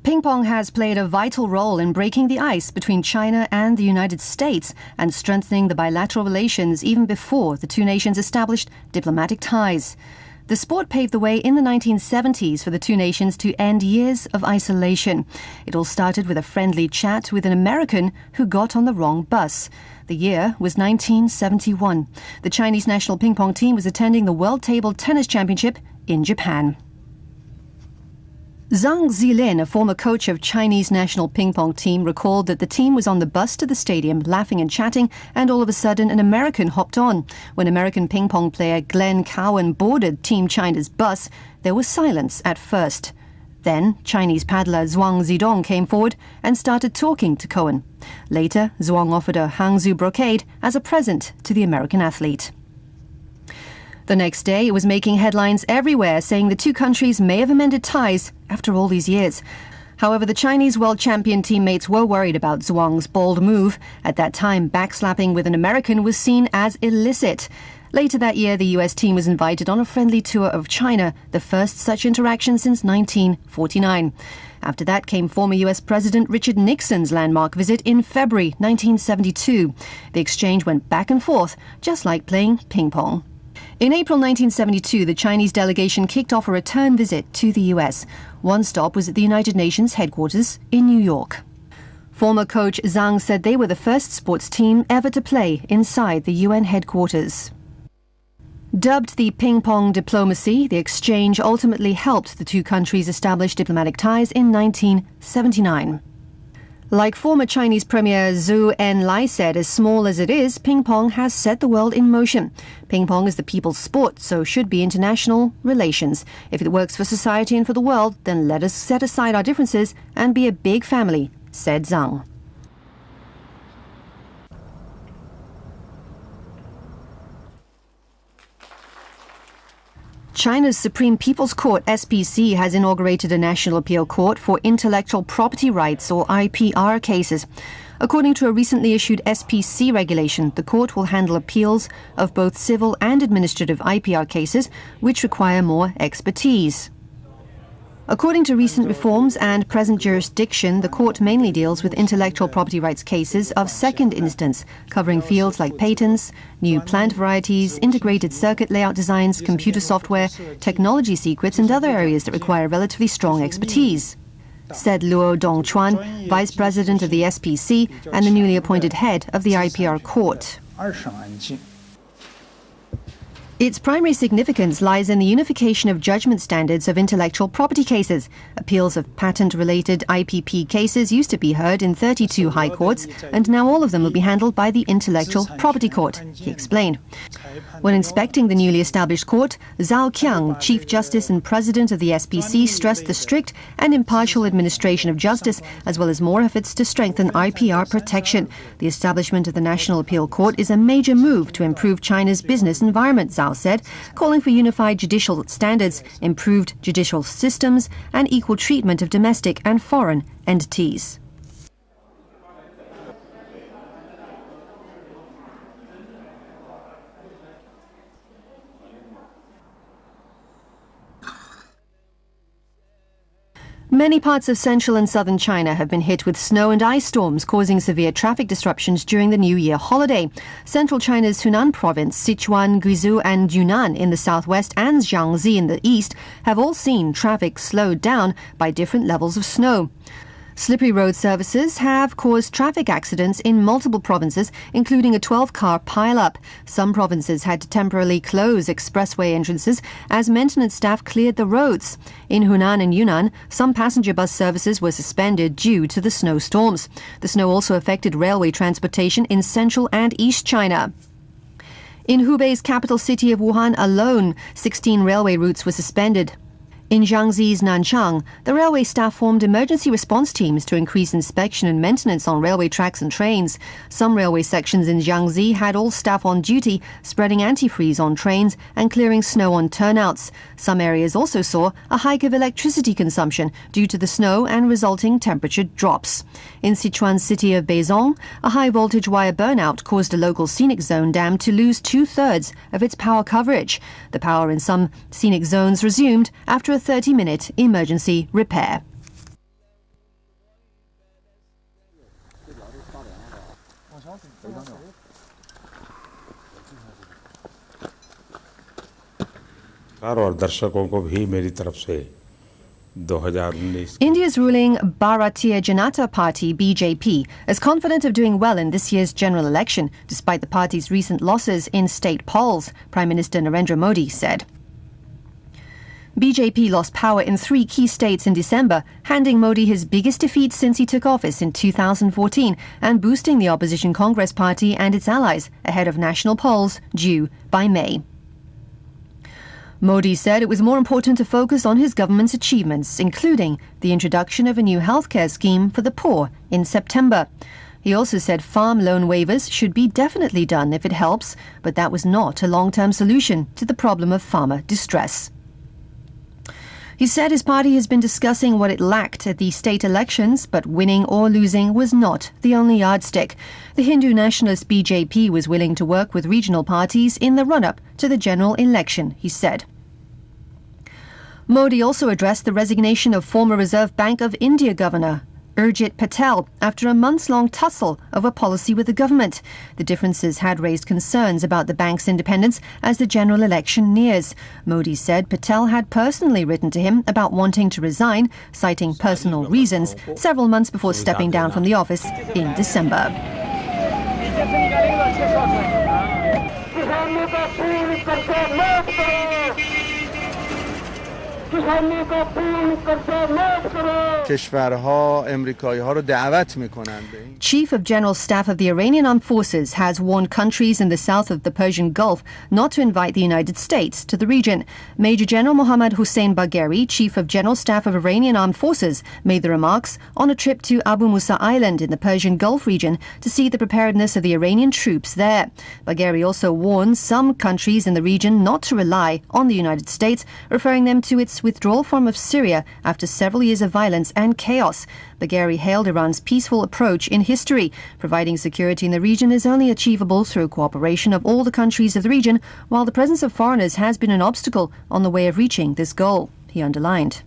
Ping pong has played a vital role in breaking the ice between China and the United States and strengthening the bilateral relations even before the two nations established diplomatic ties. The sport paved the way in the 1970s for the two nations to end years of isolation. It all started with a friendly chat with an American who got on the wrong bus. The year was 1971. The Chinese national ping pong team was attending the World Table Tennis Championship in Japan. Zhang Zilin, a former coach of Chinese national ping pong team, recalled that the team was on the bus to the stadium laughing and chatting, and all of a sudden an American hopped on. When American ping pong player Glenn Cowan boarded Team China's bus, there was silence at first. Then Chinese paddler Zhuang Zidong came forward and started talking to Cowan. Later, Zhuang offered a Hangzhou brocade as a present to the American athlete. The next day, it was making headlines everywhere, saying the two countries may have amended ties after all these years. However, the Chinese world champion teammates were worried about Zhuang's bold move. At that time, backslapping with an American was seen as illicit. Later that year, the US team was invited on a friendly tour of China, the first such interaction since 1949. After that came former US President Richard Nixon's landmark visit in February 1972. The exchange went back and forth, just like playing ping pong. In April 1972, the Chinese delegation kicked off a return visit to the US. One stop was at the United Nations headquarters in New York. Former coach Zhang said they were the first sports team ever to play inside the UN headquarters. Dubbed the ping pong diplomacy, the exchange ultimately helped the two countries establish diplomatic ties in 1979. Like former Chinese Premier Zhou Enlai said, as small as it is, ping pong has set the world in motion. Ping pong is the people's sport, so should be international relations. If it works for society and for the world, then let us set aside our differences and be a big family, said Zhang. China's Supreme People's Court, SPC, has inaugurated a national appeal court for intellectual property rights, or IPR, cases. According to a recently issued SPC regulation, the court will handle appeals of both civil and administrative IPR cases, which require more expertise. According to recent reforms and present jurisdiction, the court mainly deals with intellectual property rights cases of second instance, covering fields like patents, new plant varieties, integrated circuit layout designs, computer software, technology secrets, and other areas that require relatively strong expertise, said Luo Dongchuan, vice president of the SPC and the newly appointed head of the IPR court. Its primary significance lies in the unification of judgment standards of intellectual property cases. Appeals of patent-related IPP cases used to be heard in 32 high courts, and now all of them will be handled by the Intellectual Property Court, he explained. When inspecting the newly established court, Zhao Qiang, Chief Justice and President of the SPC, stressed the strict and impartial administration of justice, as well as more efforts to strengthen IPR protection. The establishment of the National Appeal Court is a major move to improve China's business environment, Zhao said, calling for unified judicial standards, improved judicial systems, and equal treatment of domestic and foreign entities. Many parts of central and southern China have been hit with snow and ice storms, causing severe traffic disruptions during the New Year holiday. Central China's Hunan province, Sichuan, Guizhou and Yunnan in the southwest and Jiangxi in the east have all seen traffic slowed down by different levels of snow. Slippery road services have caused traffic accidents in multiple provinces, including a 12-car pile-up. Some provinces had to temporarily close expressway entrances as maintenance staff cleared the roads. In Hunan and Yunnan, some passenger bus services were suspended due to the snowstorms. The snow also affected railway transportation in central and east China. In Hubei's capital city of Wuhan alone, 16 railway routes were suspended. In Jiangxi's Nanchang, the railway staff formed emergency response teams to increase inspection and maintenance on railway tracks and trains. Some railway sections in Jiangxi had all staff on duty, spreading antifreeze on trains and clearing snow on turnouts. Some areas also saw a hike of electricity consumption due to the snow and resulting temperature drops. In Sichuan's city of Beizong, a high-voltage wire burnout caused a local scenic zone dam to lose two-thirds of its power coverage. The power in some scenic zones resumed after a 30-minute emergency repair. और दर्शकों को भी मेरी तरफ से 2019 India's ruling Bharatiya Janata Party, BJP, is confident of doing well in this year's general election, despite the party's recent losses in state polls, Prime Minister Narendra Modi said. BJP lost power in 3 key states in December, handing Modi his biggest defeat since he took office in 2014 and boosting the opposition Congress Party and its allies ahead of national polls due by May. Modi said it was more important to focus on his government's achievements, including the introduction of a new healthcare scheme for the poor in September. He also said farm loan waivers should be definitely done if it helps, but that was not a long-term solution to the problem of farmer distress. He said his party has been discussing what it lacked at the state elections, but winning or losing was not the only yardstick. The Hindu nationalist BJP was willing to work with regional parties in the run-up to the general election, he said. Modi also addressed the resignation of former Reserve Bank of India Governor Urjit Patel after a months-long tussle over policy with the government. The differences had raised concerns about the bank's independence as the general election nears. Modi said Patel had personally written to him about wanting to resign, citing personal reasons, several months before stepping down from the office in December. Chief of General Staff of the Iranian Armed Forces has warned countries in the south of the Persian Gulf not to invite the United States to the region. Major General Mohammad Hossein Bagheri, Chief of General Staff of Iranian Armed Forces, made the remarks on a trip to Abu Musa Island in the Persian Gulf region to see the preparedness of the Iranian troops there. Bagheri also warned some countries in the region not to rely on the United States, referring them to its withdrawal from Syria after several years of violence and chaos. Bagheri hailed Iran's peaceful approach in history. Providing security in the region is only achievable through cooperation of all the countries of the region, while the presence of foreigners has been an obstacle on the way of reaching this goal, he underlined.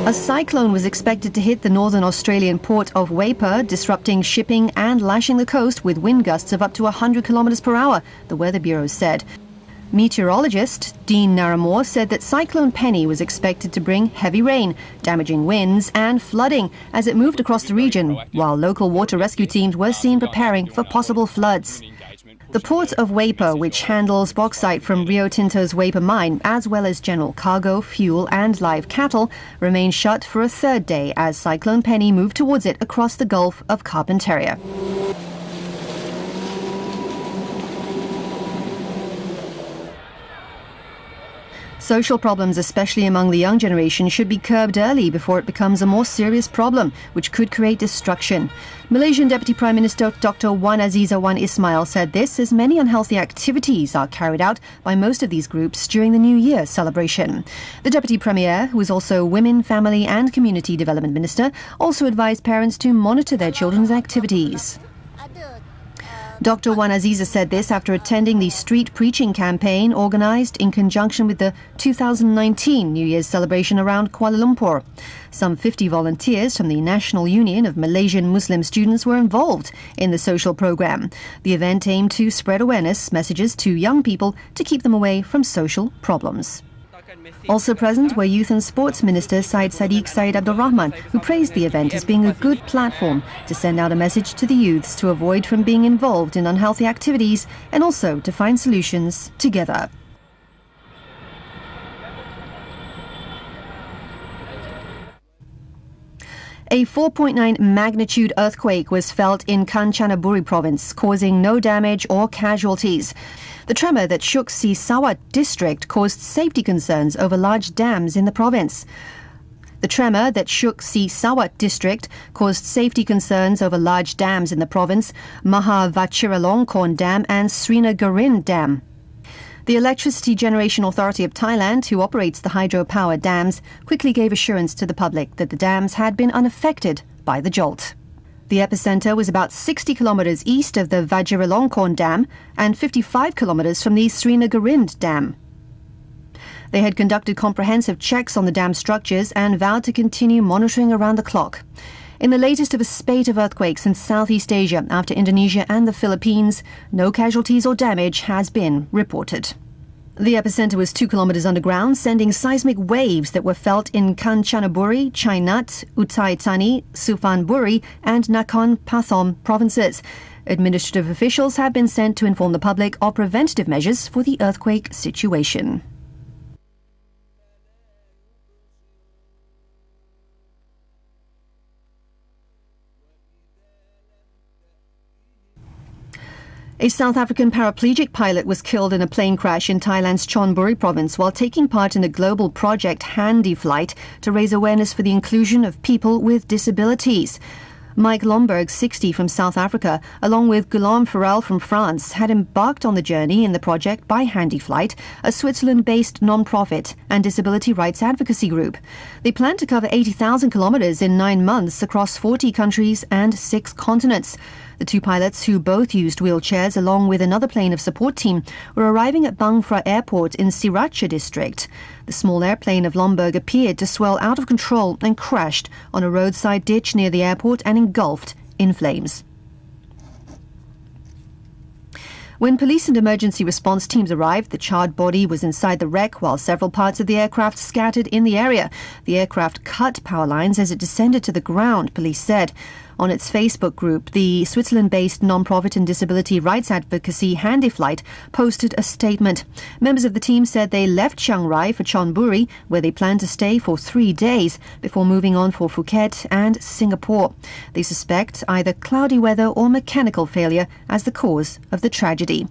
A cyclone was expected to hit the northern Australian port of Waipa, disrupting shipping and lashing the coast with wind gusts of up to 100 kilometres per hour, the Weather Bureau said. Meteorologist Dean Naramore said that Cyclone Penny was expected to bring heavy rain, damaging winds and flooding as it moved across the region, while local water rescue teams were seen preparing for possible floods. The port of Waipa, which handles bauxite from Rio Tinto's Waipa mine, as well as general cargo, fuel and live cattle, remained shut for a third day as Cyclone Penny moved towards it across the Gulf of Carpentaria. Social problems, especially among the young generation, should be curbed early before it becomes a more serious problem, which could create destruction. Malaysian Deputy Prime Minister Dr. Wan Azizah Wan Ismail said this as many unhealthy activities are carried out by most of these groups during the New Year celebration. The Deputy Premier, who is also Women, Family and Community Development Minister, also advised parents to monitor their children's activities. Dr. Wan Azizah said this after attending the street preaching campaign organised in conjunction with the 2019 New Year's celebration around Kuala Lumpur. Some 50 volunteers from the National Union of Malaysian Muslim Students were involved in the social programme. The event aimed to spread awareness messages to young people to keep them away from social problems. Also present were Youth and Sports Minister Syed Sadiq Syed Abdul Rahman, who praised the event as being a good platform to send out a message to the youths to avoid from being involved in unhealthy activities and also to find solutions together. A 4.9 magnitude earthquake was felt in Kanchanaburi province, causing no damage or casualties. The tremor that shook Sisawa district caused safety concerns over large dams in the province. The tremor that shook Sisawa district caused safety concerns over large dams in the province, Maha Vachiralongkorn Dam and Srinagarhin Dam. The Electricity Generation Authority of Thailand, who operates the hydropower dams, quickly gave assurance to the public that the dams had been unaffected by the jolt. The epicenter was about 60 kilometres east of the Vajiralongkorn Dam and 55 kilometres from the Srinagarhin Dam. They had conducted comprehensive checks on the dam structures and vowed to continue monitoring around the clock. In the latest of a spate of earthquakes in Southeast Asia after Indonesia and the Philippines, no casualties or damage has been reported. The epicenter was 2 kilometers underground, sending seismic waves that were felt in Kanchanaburi, Chainat, Uthai Thani, Suphanburi and Nakhon Pathom provinces. Administrative officials have been sent to inform the public of preventative measures for the earthquake situation. A South African paraplegic pilot was killed in a plane crash in Thailand's Chonburi province while taking part in the global project Handy Flight to raise awareness for the inclusion of people with disabilities. Mike Lomberg, 60, from South Africa, along with Guillaume Farrell from France, had embarked on the journey in the project by Handy Flight, a Switzerland-based non-profit and disability rights advocacy group. They plan to cover 80,000 kilometers in 9 months across 40 countries and 6 continents. The 2 pilots, who both used wheelchairs along with another plane of support team, were arriving at Bang Phra Airport in Sriracha district. The small airplane of Lomberg appeared to swell out of control and crashed on a roadside ditch near the airport and engulfed in flames. When police and emergency response teams arrived, the charred body was inside the wreck while several parts of the aircraft scattered in the area. The aircraft cut power lines as it descended to the ground, police said. On its Facebook group, the Switzerland-based non-profit and disability rights advocacy Handy Flight posted a statement. Members of the team said they left Chiang Rai for Chonburi, where they planned to stay for 3 days before moving on for Phuket and Singapore. They suspect either cloudy weather or mechanical failure as the cause of the tragedy.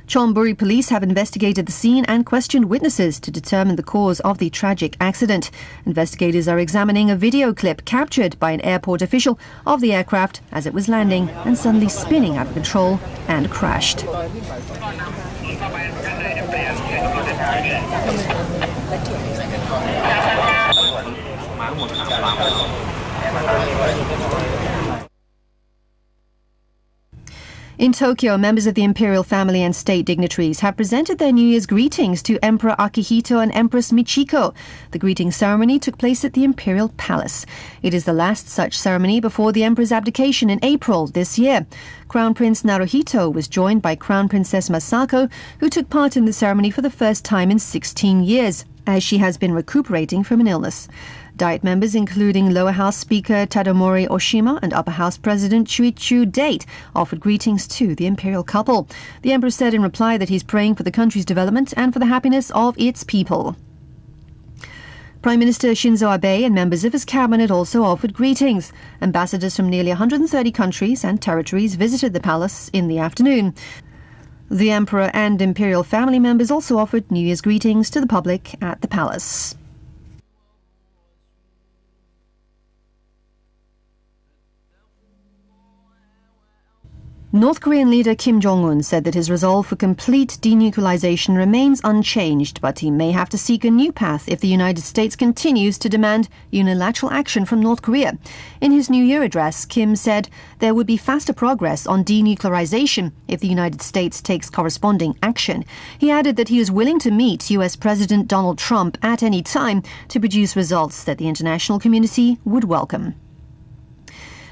Chonburi police have investigated the scene and questioned witnesses to determine the cause of the tragic accident. Investigators are examining a video clip captured by an airport official of the aircraft as it was landing and suddenly spinning out of control and crashed. In Tokyo, members of the imperial family and state dignitaries have presented their New Year's greetings to Emperor Akihito and Empress Michiko. The greeting ceremony took place at the Imperial Palace. It is the last such ceremony before the emperor's abdication in April this year. Crown Prince Naruhito was joined by Crown Princess Masako, who took part in the ceremony for the first time in 16 years, as she has been recuperating from an illness. Diet members, including Lower House Speaker Tadamori Oshima and Upper House President Chuichu Date, offered greetings to the imperial couple. The emperor said in reply that he's praying for the country's development and for the happiness of its people. Prime Minister Shinzo Abe and members of his cabinet also offered greetings. Ambassadors from nearly 130 countries and territories visited the palace in the afternoon. The emperor and imperial family members also offered New Year's greetings to the public at the palace. North Korean leader Kim Jong-un said that his resolve for complete denuclearization remains unchanged, but he may have to seek a new path if the United States continues to demand unilateral action from North Korea. In his New Year address, Kim said there would be faster progress on denuclearization if the United States takes corresponding action. He added that he is willing to meet U.S. President Donald Trump at any time to produce results that the international community would welcome.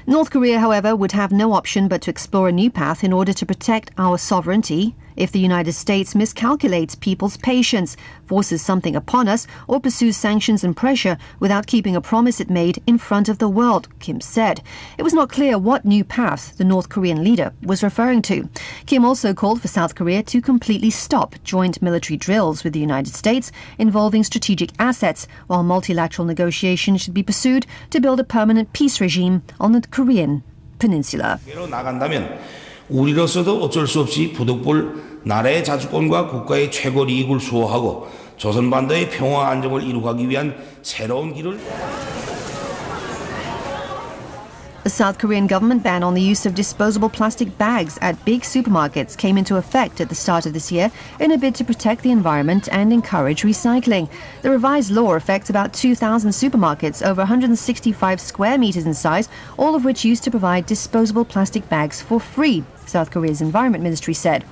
North Korea, however, would have no option but to explore a new path in order to protect our sovereignty if the United States miscalculates people's patience, forces something upon us, or pursues sanctions and pressure without keeping a promise it made in front of the world, Kim said. It was not clear what new path the North Korean leader was referring to. Kim also called for South Korea to completely stop joint military drills with the United States involving strategic assets, while multilateral negotiations should be pursued to build a permanent peace regime on the Korean peninsula. 우리로서도 어쩔 수 없이 부득불 나라의 자주권과 국가의 최고 이익을 수호하고 조선반도의 평화 안정을 이루기 위한 새로운 길을. The South Korean government ban on the use of disposable plastic bags at big supermarkets came into effect at the start of this year in a bid to protect the environment and encourage recycling. The revised law affects about 2,000 supermarkets over 165 square meters in size, all of which used to provide disposable plastic bags for free, South Korea's Environment Ministry said.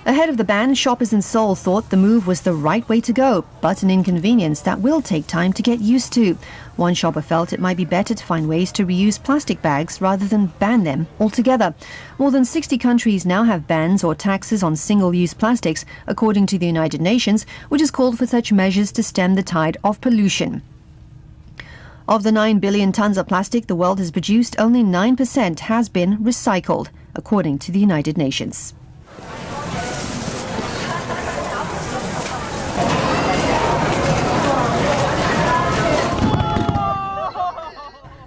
Ahead of the ban, shoppers in Seoul thought the move was the right way to go, but an inconvenience that will take time to get used to. One shopper felt it might be better to find ways to reuse plastic bags rather than ban them altogether. More than 60 countries now have bans or taxes on single-use plastics, according to the United Nations, which has called for such measures to stem the tide of pollution. Of the 9 billion tons of plastic the world has produced, only 9% has been recycled, according to the United Nations.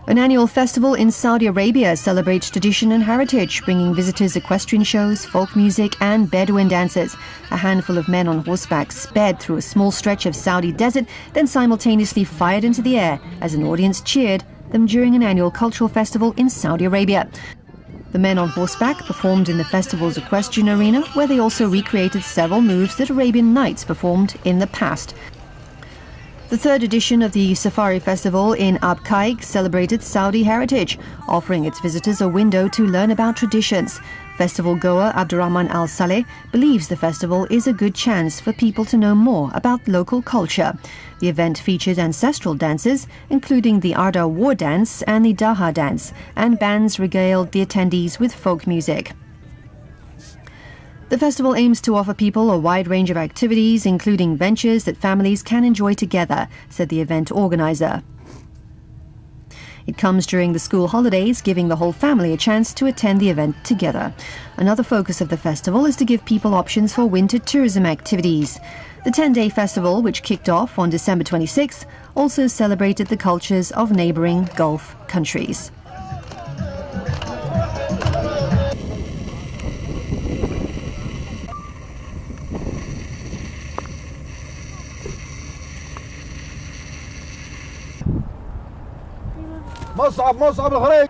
An annual festival in Saudi Arabia celebrates tradition and heritage, bringing visitors equestrian shows, folk music and Bedouin dances. A handful of men on horseback sped through a small stretch of Saudi desert, then simultaneously fired into the air as an audience cheered them during an annual cultural festival in Saudi Arabia. The men on horseback performed in the festival's equestrian arena, where they also recreated several moves that Arabian knights performed in the past. The third edition of the Safari Festival in Abqaiq celebrated Saudi heritage, offering its visitors a window to learn about traditions. Festival goer Abdurrahman Al Saleh believes the festival is a good chance for people to know more about local culture. The event featured ancestral dances, including the Arda war dance and the Daha dance, and bands regaled the attendees with folk music. The festival aims to offer people a wide range of activities, including ventures that families can enjoy together, said the event organizer. It comes during the school holidays, giving the whole family a chance to attend the event together. Another focus of the festival is to give people options for winter tourism activities. The 10-day festival, which kicked off on December 26th, also celebrated the cultures of neighbouring Gulf countries. مصعب الخليج